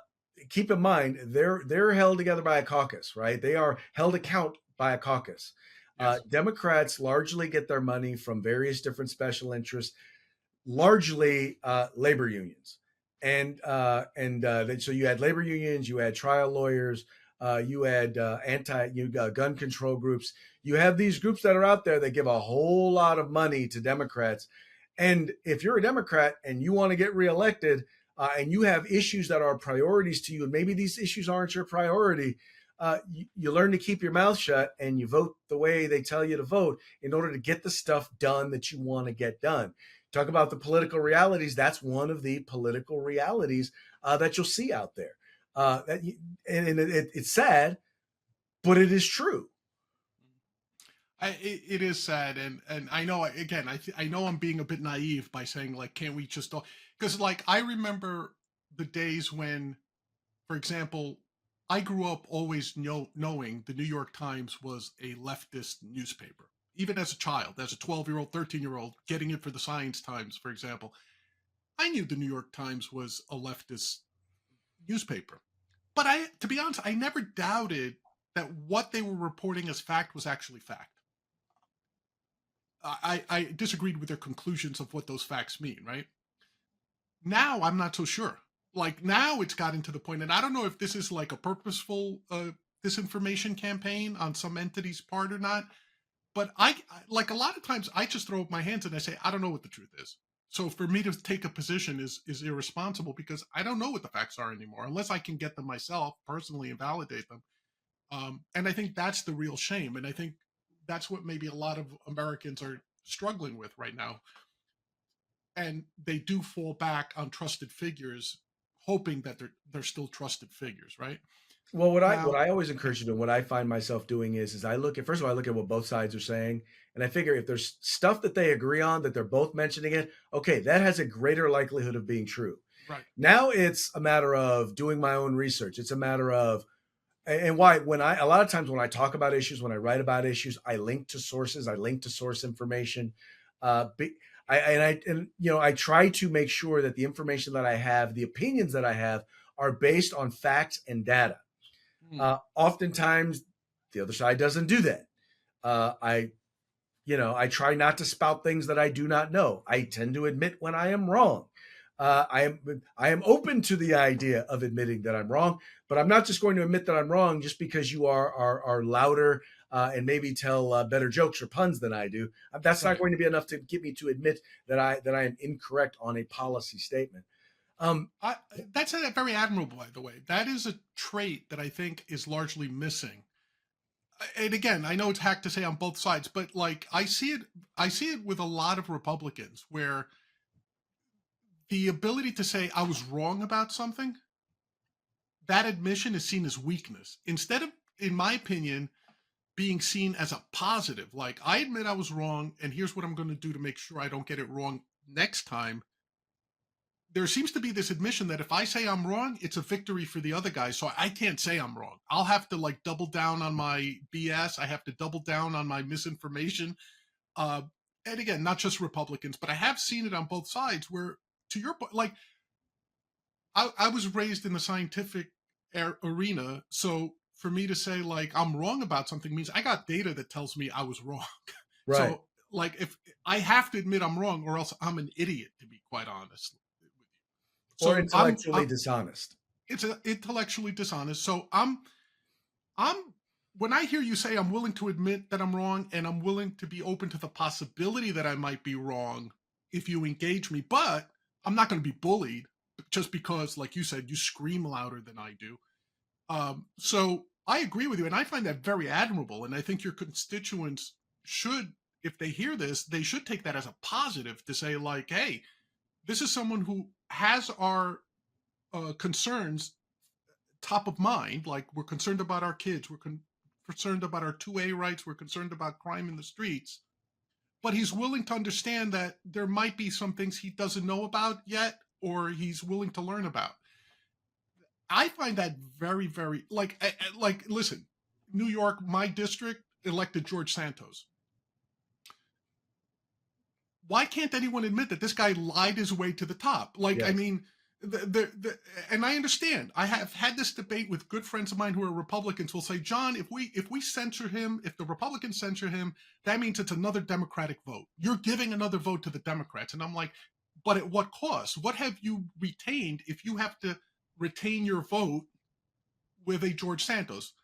keep in mind they're held together by a caucus, right? They are held account by a caucus. Yes. Democrats largely get their money from various different special interests, largely labor unions, so you had labor unions, you had trial lawyers, you had gun control groups. You have these groups that are out there that give a whole lot of money to Democrats, and if you're a Democrat and you want to get reelected, and you have issues that are priorities to you, and maybe these issues aren't your priority. You learn to keep your mouth shut and you vote the way they tell you to vote in order to get the stuff done that you want to get done. Talk about the political realities. That's one of the political realities that you'll see out there. It's sad, but it is true. It is sad, and I know, again, I know I'm being a bit naive by saying, like, can't we just all, because, like, I remember the days when, for example, I grew up always knowing the New York Times was a leftist newspaper, even as a child, as a 12-year-old, 13-year-old, getting it for the Science Times, for example. I knew the New York Times was a leftist newspaper. But to be honest, I never doubted that what they were reporting as fact was actually fact. I disagreed with their conclusions of what those facts mean, right? Now I'm not so sure. Like now it's gotten to the point, and I don't know if this is like a purposeful disinformation campaign on some entity's part or not. But like a lot of times I just throw up my hands and I say, I don't know what the truth is. So for me to take a position is irresponsible because I don't know what the facts are anymore unless I can get them myself personally and validate them. And I think that's the real shame. And I think that's what maybe a lot of Americans are struggling with right now. And they do fall back on trusted figures, hoping that they're still trusted figures, right? Well, what Now, I always encourage you to do, what I find myself doing is I look at, first of all, I look at what both sides are saying, and I figure if there's stuff that they agree on, that they're both mentioning it, okay, that has a greater likelihood of being true. right, Now it's a matter of doing my own research. It's a matter of, and why, when I, a lot of times when I talk about issues, when I write about issues, I link to sources, I link to source information. Be, and you know, I try to make sure that the information that I have, the opinions that I have, are based on facts and data. mm, Oftentimes, the other side doesn't do that. I, you know, I try not to spout things that I do not know. I tend to admit when I am wrong. I am open to the idea of admitting that I'm wrong, but I'm not just going to admit that I'm wrong just because you are louder and maybe tell better jokes or puns than I do. That's not right. going to be enough to get me to admit that I am incorrect on a policy statement. Um, I, that's very admirable, by the way. That is a trait that I think is largely missing. And again, I know it's hack to say on both sides, but like I see it with a lot of Republicans where the ability to say I was wrong about something, that admission is seen as weakness instead of, in my opinion, being seen as a positive. Like I admit I was wrong, and here's what I'm going to do to make sure I don't get it wrong next time. There seems to be this admission that if I say I'm wrong, it's a victory for the other guy. So I can't say I'm wrong. I'll have to like double down on my BS. I have to double down on my misinformation. Uh, and again, not just Republicans, but I have seen it on both sides where, to your point, like I was raised in the scientific arena. So for me to say like I'm wrong about something means I got data that tells me I was wrong. right. So like if I have to admit I'm wrong or else I'm an idiot, to be quite honest with you. Or So intellectually dishonest. it's intellectually dishonest. So I'm when I hear you say I'm willing to admit that I'm wrong and I'm willing to be open to the possibility that I might be wrong if you engage me, but I'm not going to be bullied just because, like you said, you scream louder than I do. So I agree with you, and I find that very admirable. And I think your constituents should, if they hear this, they should take that as a positive to say, like, hey, this is someone who has our concerns top of mind. Like we're concerned about our kids, concerned about our 2A rights, we're concerned about crime in the streets. But he's willing to understand that there might be some things he doesn't know about yet, or he's willing to learn about. I find that very, very like. Listen, New York, my district elected George Santos. Why can't anyone admit that this guy lied his way to the top? Like, I Yes. mean, and I understand. I have had this debate with good friends of mine who are Republicans. Will say, John, if we censor him, if the Republicans censor him, that means it's another Democratic vote. You're giving another vote to the Democrats, and I'm like, but at what cost? What have you retained if you have to retain your vote with a George Santos?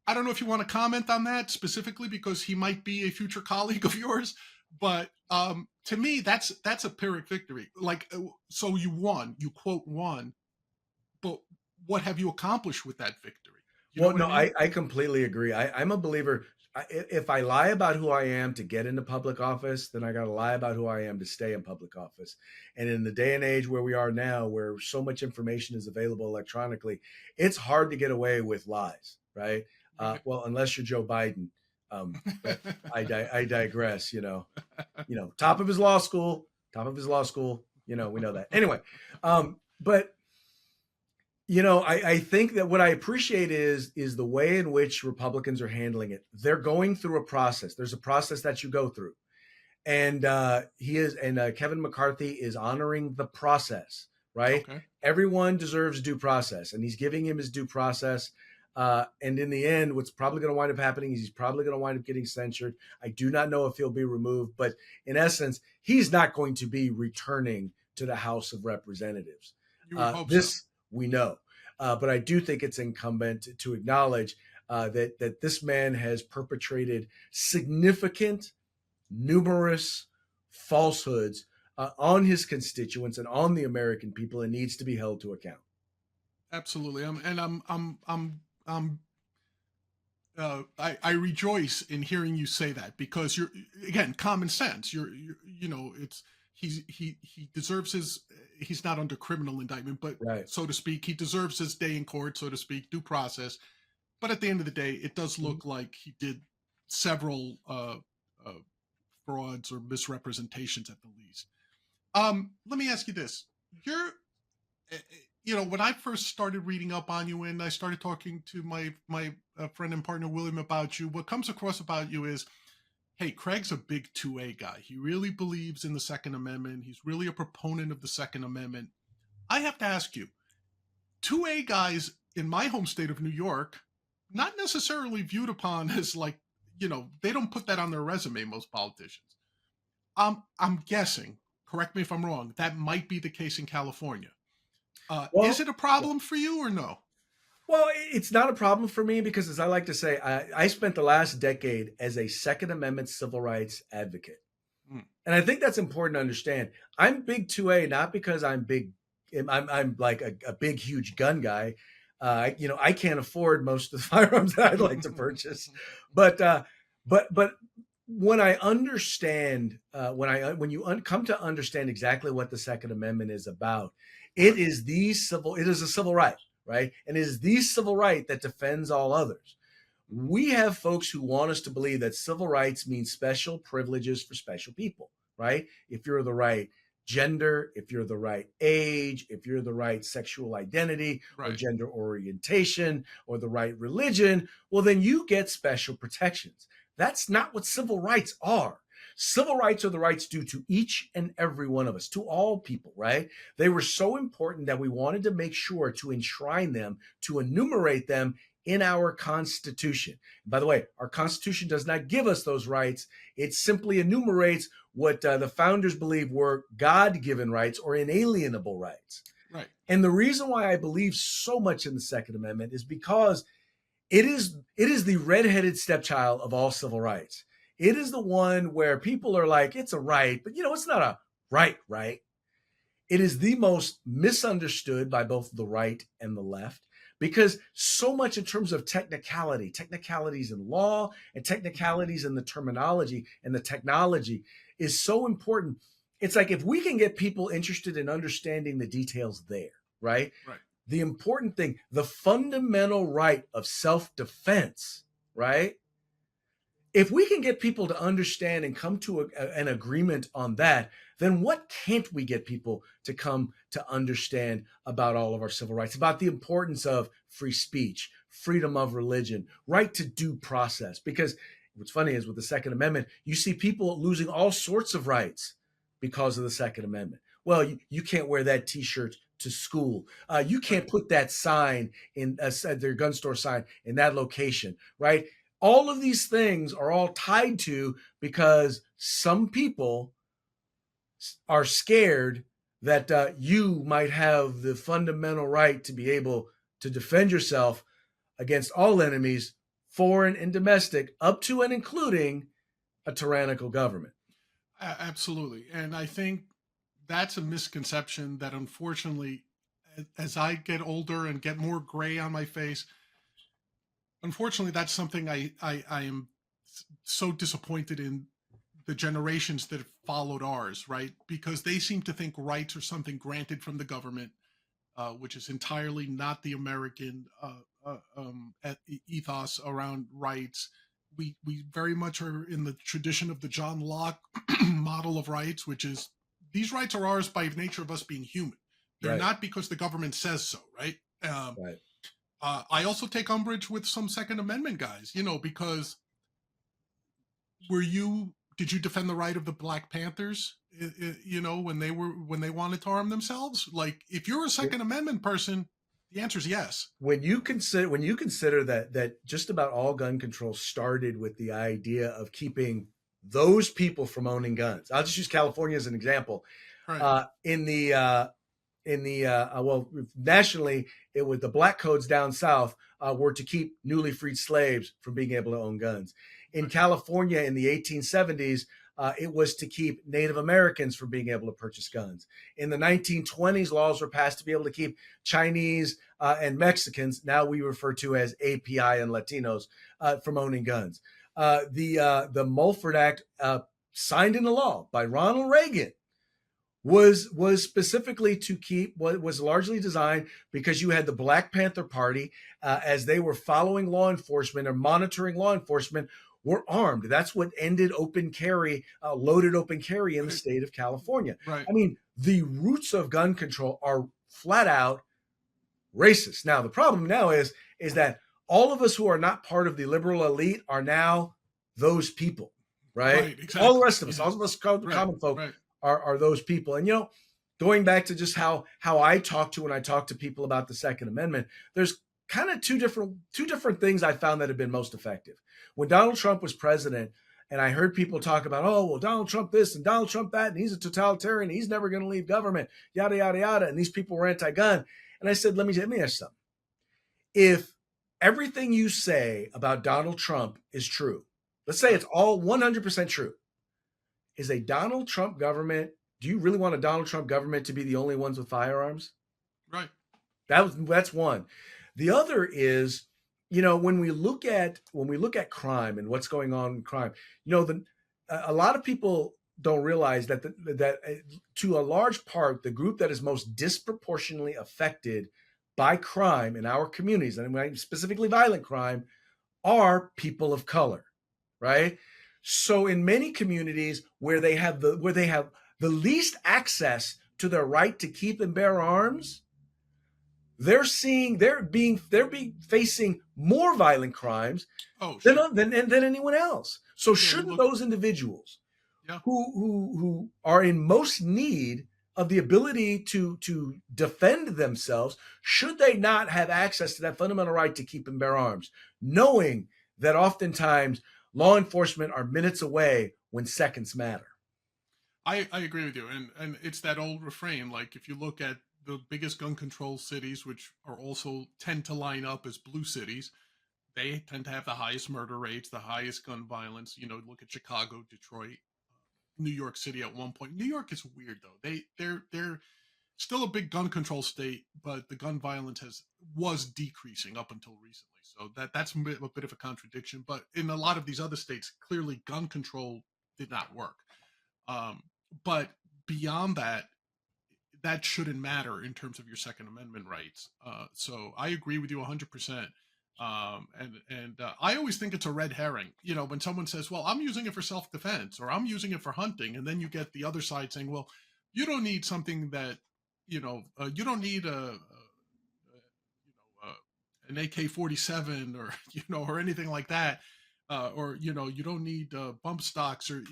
I don't know if you want to comment on that specifically because he might be a future colleague of yours, but to me, that's a Pyrrhic victory. Like, so you won, you quote won, but what have you accomplished with that victory? You know Well, what I no, mean? I completely agree. I'm a believer. If I lie about who I am to get into public office, then I got to lie about who I am to stay in public office. And in the day and age where we are now, where so much information is available electronically, it's hard to get away with lies, right? Right. Well, unless you're Joe Biden. But I digress. Top of his law school, top of his law school. We know that. Anyway, but I think that what I appreciate is the way in which Republicans are handling it. They're going through a process. There's a process that you go through. and Kevin McCarthy is honoring the process, right? Okay. Everyone deserves due process, and he's giving him his due process. And in the end, what's probably going to wind up happening is he's probably going to wind up getting censured. I do not know if he'll be removed, but in essence, he's not going to be returning to the House of Representatives. You would hope so. This we know, but I do think it's incumbent to acknowledge that this man has perpetrated significant, numerous falsehoods on his constituents and on the American people, and needs to be held to account. Absolutely. I rejoice in hearing you say that, because you're, again, common sense. It's he deserves his. He's not under criminal indictment, but Right. so to speak, he deserves his day in court, so to speak, due process. But at the end of the day, it does look like he did several frauds or misrepresentations at the least. Let me ask you this: You're, when I first started reading up on you, and I started talking to my friend and partner William about you, what comes across about you is, hey, Craig's a big 2A guy. He really believes in the Second Amendment. He's really a proponent of the Second Amendment. I have to ask you, 2A guys in my home state of New York, not necessarily viewed upon as like, they don't put that on their resume, most politicians. I'm guessing, correct me if I'm wrong, that might be the case in California. Well, is it a problem for you or no? Well, it's not a problem for me because, as I like to say, I spent the last decade as a Second Amendment civil rights advocate. Mm. And I think that's important to understand. I'm big 2A, not because I'm big, I'm like a big, huge gun guy. I can't afford most of the firearms that I'd like to purchase. But when I understand, when you come to understand exactly what the Second Amendment is about, it is a civil right, right? And it is the civil right that defends all others. We have folks who want us to believe that civil rights means special privileges for special people, right? If you're the right gender, if you're the right age, if you're the right sexual identity or gender orientation or the right religion, well, then you get special protections. That's not what civil rights are. Civil rights are the rights due to each and every one of us, to all people, right? They were so important that we wanted to make sure to enshrine them, to enumerate them in our Constitution. By the way, our Constitution does not give us those rights. It simply enumerates what the founders believed were God-given rights or inalienable rights. Right. And the reason why I believe so much in the Second Amendment is because it is the redheaded stepchild of all civil rights. It is the one where people are like, it's a right, but it's not a right. It is the most misunderstood by both the right and the left, because so much in terms of technicalities in law and technicalities in the terminology and the technology is so important. It's like, if we can get people interested in understanding the details there, right? Right. The important thing, the fundamental right of self-defense, right? If we can get people to understand and come to an agreement on that, then what can't we get people to come to understand about all of our civil rights, about the importance of free speech, freedom of religion, right to due process? Because what's funny is, with the Second Amendment, you see people losing all sorts of rights because of the Second Amendment. Well, you can't wear that T-shirt to school. You can't put that sign in their gun store sign in that location, right? All of these things are all tied to, because some people are scared that you might have the fundamental right to be able to defend yourself against all enemies, foreign and domestic, up to and including a tyrannical government. Absolutely. And I think that's a misconception that, unfortunately, as I get older and get more gray on my face, unfortunately, that's something I am so disappointed in the generations that have followed ours, right? Because they seem to think rights are something granted from the government, which is entirely not the American ethos around rights. We very much are in the tradition of the John Locke model of rights, which is, these rights are ours by nature of us being human. They're not because the government says so, right? Right. I also take umbrage with some Second Amendment guys, because Did you defend the right of the Black Panthers? When they wanted to arm themselves. Like, if you're a Second Amendment person, the answer is yes. When you consider that just about all gun control started with the idea of keeping those people from owning guns. I'll just use California as an example. Right. Well, nationally, it was the black codes down south were to keep newly freed slaves from being able to own guns. In California in the 1870s, it was to keep Native Americans from being able to purchase guns. In the 1920s, laws were passed to be able to keep Chinese and Mexicans, now we refer to as API and Latinos, from owning guns. The Mulford Act, signed into law by Ronald Reagan, was specifically to keep what was largely designed because you had the Black Panther Party, as they were following law enforcement or monitoring law enforcement, were armed. That's what ended open carry, loaded open carry in the state of California. Right. I mean, the roots of gun control are flat out racist. Now, the problem now is that all of us who are not part of the liberal elite are now those people, right? Exactly. All the rest of us, all of us common folk, are those people. And going back to just how I talk to when I talk to people about the Second Amendment, there's kind of two different things I found that have been most effective. When Donald Trump was president, and I heard people talk about, oh, well, Donald Trump this and Donald Trump that, and he's a totalitarian, he's never going to leave government, yada, yada, yada. And these people were anti-gun. And I said, let me ask you something. If everything you say about Donald Trump is true, let's say it's all 100% true, is a Donald Trump government, do you really want a Donald Trump government to be the only ones with firearms? Right. That's one. The other is, when we look at crime and what's going on in crime, a lot of people don't realize that to a large part, the group that is most disproportionately affected by crime in our communities, and specifically violent crime, are people of color, right? So in many communities where they have the least access to their right to keep and bear arms, they're facing more violent crimes than anyone else. So shouldn't those individuals who are in most need of the ability to defend themselves, should they not have access to that fundamental right to keep and bear arms, knowing that oftentimes law enforcement are minutes away when seconds matter? I agree with you. And it's that old refrain. Like, if you look at the biggest gun control cities, which are also tend to line up as blue cities, they tend to have the highest murder rates, the highest gun violence. Look at Chicago, Detroit, New York City at one point. New York is weird though. They're still a big gun control state, but the gun violence was decreasing up until recently. So that's a bit of a contradiction. But in a lot of these other states, clearly gun control did not work. But beyond that, that shouldn't matter in terms of your Second Amendment rights. So I agree with you 100%. I always think it's a red herring. When someone says, well, I'm using it for self-defense or I'm using it for hunting. And then you get the other side saying, well, you don't need something that, you don't need an AK-47 or, or anything like that. Or, you don't need bump stocks or,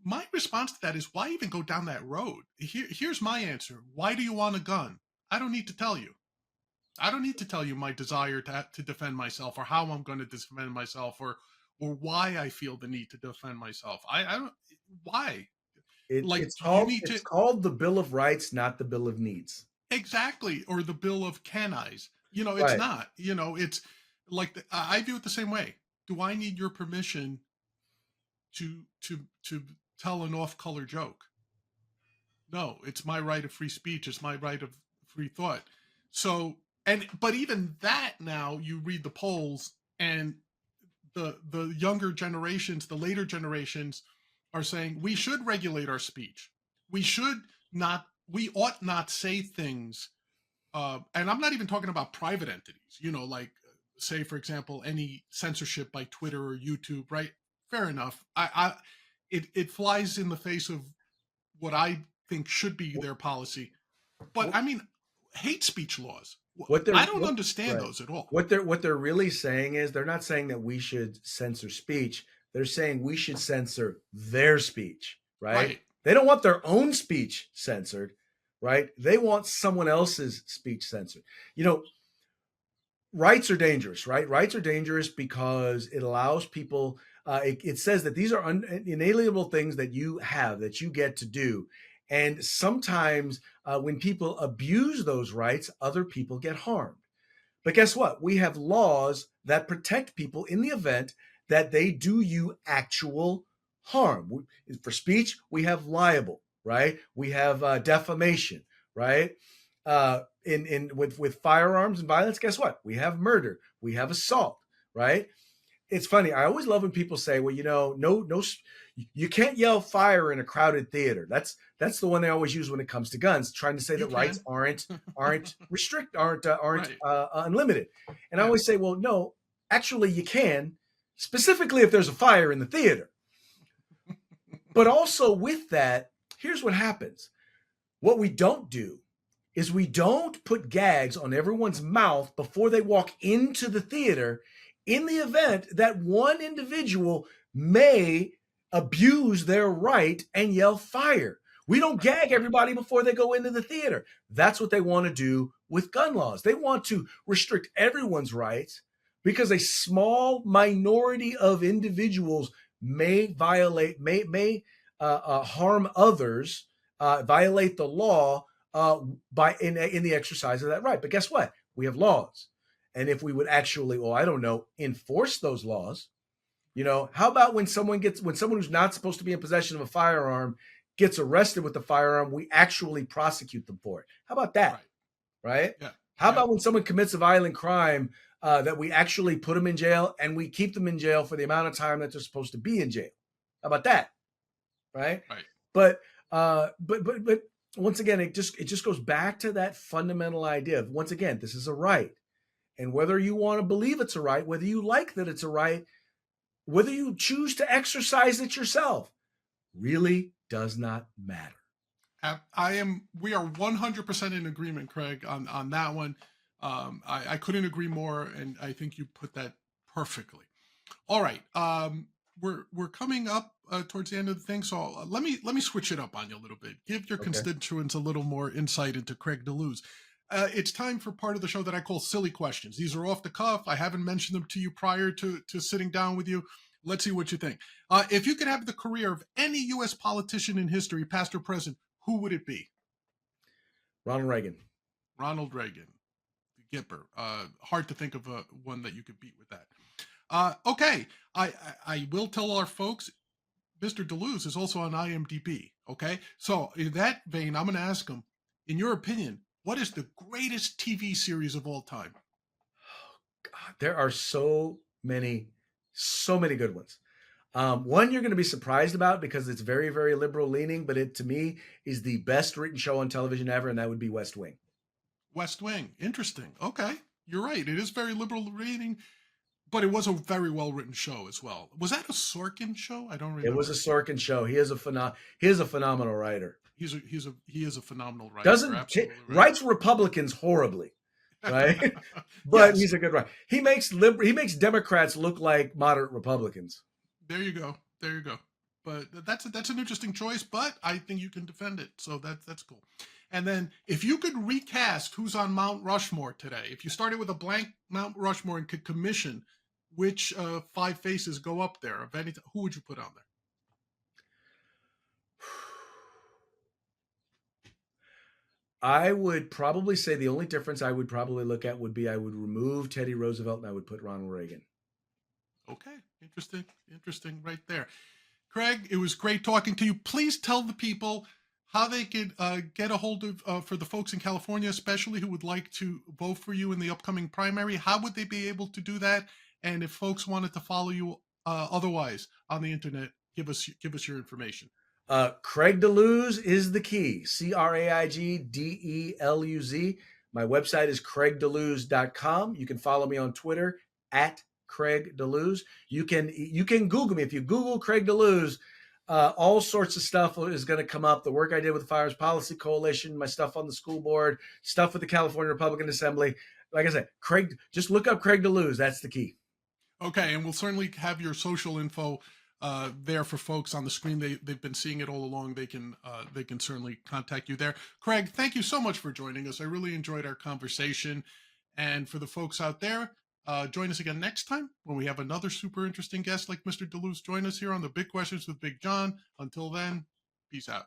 my response to that is, why even go down that road? Here's my answer. Why do you want a gun? I don't need to tell you. I don't need to tell you my desire to defend myself, or how I'm going to defend myself, or why I feel the need to defend myself. I don't. Why? It's called the Bill of Rights, not the Bill of Needs. Exactly, or the Bill of Can I's. It's right. Not. It's like I view it the same way. Do I need your permission to tell an off-color joke? No, it's my right of free speech. It's my right of free thought. So, but even that, now you read the polls, and the younger generations, the later generations, are saying we should regulate our speech. We ought not say things. And I'm not even talking about private entities, like, say, for example, any censorship by Twitter or YouTube, right? Fair enough. It flies in the face of what I think should be their policy. But I mean, hate speech laws, I don't understand those at all. What they're really saying is, they're not saying that we should censor speech. They're saying we should censor their speech, right? Right. They don't want their own speech censored, right? They want someone else's speech censored. You know, rights are dangerous, right? Rights are dangerous because it allows people, it says that these are inalienable things that you have, that you get to do. And sometimes when people abuse those rights, other people get harmed. But guess what? We have laws that protect people in the event that they do you actual harm. For speech, we have libel, right? We have defamation, right? With firearms and violence, guess what? We have murder, we have assault, right? It's funny. I always love when people say, "Well, you know, no, you can't yell fire in a crowded theater." That's the one they always use when it comes to guns, trying to say You that rights can. aren't Right. unlimited. And I Yeah. always say, "Well, no, actually, you can, specifically if there's a fire in the theater." But also with that, here's what happens. What we don't do is we don't put gags on everyone's mouth before they walk into the theater in the event that one individual may abuse their right and yell fire. We don't Right. gag everybody before they go into the theater. That's what they want to do with gun laws. They want to restrict everyone's rights because a small minority of individuals may harm others, violate the law by in the exercise of that right. But guess what? We have laws, and if we would actually, I don't know, enforce those laws, how about when someone who's not supposed to be in possession of a firearm gets arrested with the firearm, we actually prosecute them for it? How about that? Right. Right? Yeah. How Yeah. about when someone commits a violent crime, that we actually put them in jail and we keep them in jail for the amount of time that they're supposed to be in jail? How about that? Right? Right. But once again, it just goes back to that fundamental idea of, once again, this is a right, and whether you want to believe it's a right, whether you like that it's a right, whether you choose to exercise it yourself, really does not matter. We are 100% in agreement, Craig, on that one. I couldn't agree more, and I think you put that perfectly. All right. We're coming up towards the end of the thing, so let me switch it up on you a little bit. Give your Okay. constituents a little more insight into Craig DeLuz. It's time for part of the show that I call silly questions. These are off the cuff. I haven't mentioned them to you prior to sitting down with you. Let's see what you think. If you could have the career of any U.S. politician in history, past or present, who would it be? Ronald Reagan. Ronald Reagan, Gipper. Hard to think of one that you could beat with that. Okay, I will tell our folks, Mr. DeLuz is also on IMDb. Okay, so in that vein, I'm going to ask him, in your opinion, what is the greatest TV series of all time? God, there are so many good ones. One you're going to be surprised about because it's very, very liberal leaning, but it to me is the best written show on television ever, and that would be West Wing. West Wing. Interesting. Okay, you're right. It is very liberal leaning, but it was a very well written show as well. Was that a Sorkin show? I don't It was a remember. Sorkin show. He is a phenomenal writer. He is a phenomenal writer. You're Doesn't absolutely right. writes Republicans horribly, right? But Yes. he's a good writer. He makes Democrats look like moderate Republicans. There you go. There you go. But that's an interesting choice, but I think you can defend it. So that's cool. And then if you could recast who's on Mount Rushmore today, if you started with a blank Mount Rushmore and could commission which five faces go up there of anything, who would you put on there? I would probably say the only difference I would probably look at would be I would remove Teddy Roosevelt and I would put Ronald Reagan. Okay, interesting right there. Craig, it was great talking to you. Please tell the people how they could get a hold of, for the folks in California, especially who would like to vote for you in the upcoming primary. How would they be able to do that? And if folks wanted to follow you otherwise on the internet, give us your information. Craig DeLuz is the key. CraigDeluz. My website is craigdeluz.com. You can follow me on Twitter at Craig DeLuz. You can Google me. If you Google Craig DeLuz, all sorts of stuff is going to come up. The work I did with the Firearms Policy Coalition, my stuff on the school board, stuff with the California Republican Assembly. Like I said, just look up Craig DeLuz. That's the key. Okay, and we'll certainly have your social info there for folks on the screen. They've been seeing it all along. They can certainly contact you there. Craig, thank you so much for joining us. I really enjoyed our conversation. And for the folks out there, join us again next time when we have another super interesting guest like Mr. DeLuz join us here on the Big Questions with Big John. Until then, peace out.